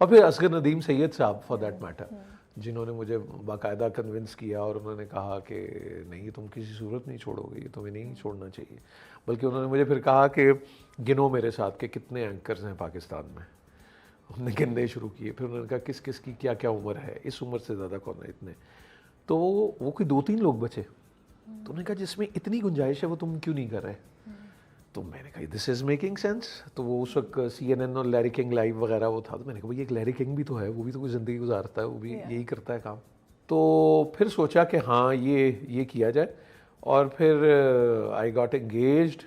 और फिर असगर नदीम सैयद साहब फॉर दैट मैटर, जिन्होंने मुझे बाकायदा कन्विंस किया और उन्होंने कहा कि नहीं तुम किसी सूरत नहीं छोड़ोगे, ये तुम्हें नहीं छोड़ना चाहिए। बल्कि उन्होंने मुझे फिर कहा कि गिनो मेरे साथ के कितने एंकर्स हैं पाकिस्तान में। हमने गिनने शुरू किए, फिर उन्होंने कहा किस किस की क्या क्या उम्र है, इस उम्र से ज़्यादा कौन है इतने। तो वो कोई 2-3 लोग बचे। तो उन्होंने कहा जिसमें इतनी गुंजाइश है वो तुम क्यों नहीं कर रहे। तो मैंने कहा दिस इज़ मेकिंग सेंस। तो वो उस वक्त CNN और लैरी किंग लाइव वगैरह वो था, तो मैंने कहा भाई एक लैरी किंग भी तो है, वो भी तो कोई ज़िंदगी गुजारता है, वो भी यही करता है काम। तो फिर सोचा कि हाँ ये किया जाए, और फिर आई गॉट एंगेज्ड।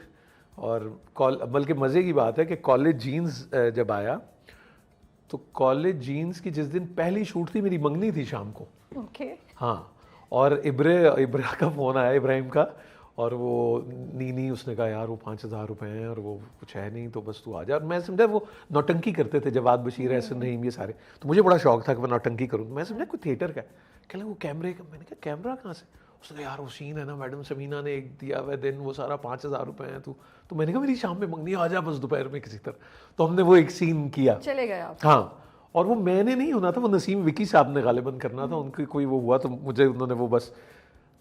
और बल्कि मज़े की बात है कि कॉलेज जीन्स जब आया, तो कॉलेज जीन्स की जिस दिन पहली शूट थी मेरी मंगनी थी शाम को। हाँ, और इब्रा का फ़ोन आया, इब्राहिम का, और वो नी उसने कहा यार वो 5,000 रुपये हैं और वो कुछ है नहीं, तो बस तू आ जा। और मैं समझा वो नौटंकी करते थे, जवाद बशीर, एहसन नईम, ये सारे। तो मुझे बड़ा शौक था कि मैं नौटंकी करूँ। मैं समझा कोई थिएटर का। कह लगा वो कैमरे का। मैंने कहा कैमरा कहाँ से। उसने कहा यार वो सीन है ना, मैडम समीना ने एक दिया हुआ दिन, वो सारा 5,000 रुपये हैं। तो मैंने कहा मेरी शाम में मंगनी, आ जा बस दोपहर में किसी तरह। तो हमने वो एक सीन किया, चले गए आप। हाँ। और वो मैंने नहीं होना था, वो नसीम विकी साहब ने गालिबन करना था, उनकी कोई वो हुआ, तो मुझे उन्होंने वो बस,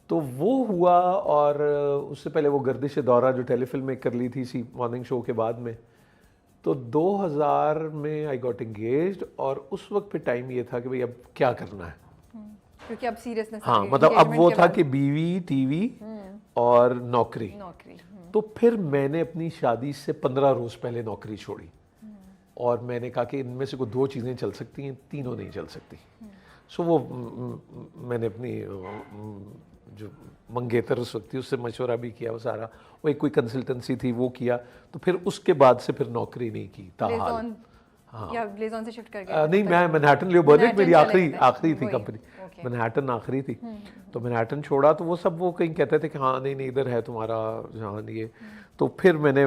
तो वो हुआ। और उससे पहले वो गर्दिश दौरा जो टेलीफिल्म में कर ली थी इसी मॉर्निंग शो के बाद में। तो 2000 में आई गॉट एंगेज्ड, और उस वक्त पे टाइम ये था कि भाई अब क्या करना है, क्योंकि अब सीरियसनेस, हाँ मतलब अब वो था कि बीवी, टीवी और नौकरी। तो फिर मैंने अपनी शादी से 15 रोज पहले नौकरी छोड़ी, और मैंने कहा कि इनमें से कोई 2 चीज़ें चल सकती हैं, तीनों नहीं चल सकती। सो वो मैंने अपनी जो मंगेतर उस वक्त थी उससे मशवरा भी किया, वो सारा, वो एक कोई कंसल्टेंसी थी वो किया। तो फिर उसके बाद से फिर नौकरी नहीं की ताहाल। हाँ, या ब्लेज़ॉन से शिफ्ट कर गए? नहीं, मैं मैनहट्टन लियो बर्नेट मेरी आखिरी थी कंपनी, मैनहट्टन आखिरी थी। तो मैनहट्टन छोड़ा, तो वो सब वो कहीं कहते थे कि हाँ नहीं इधर है तुम्हारा जहाँ ये। तो फिर मैंने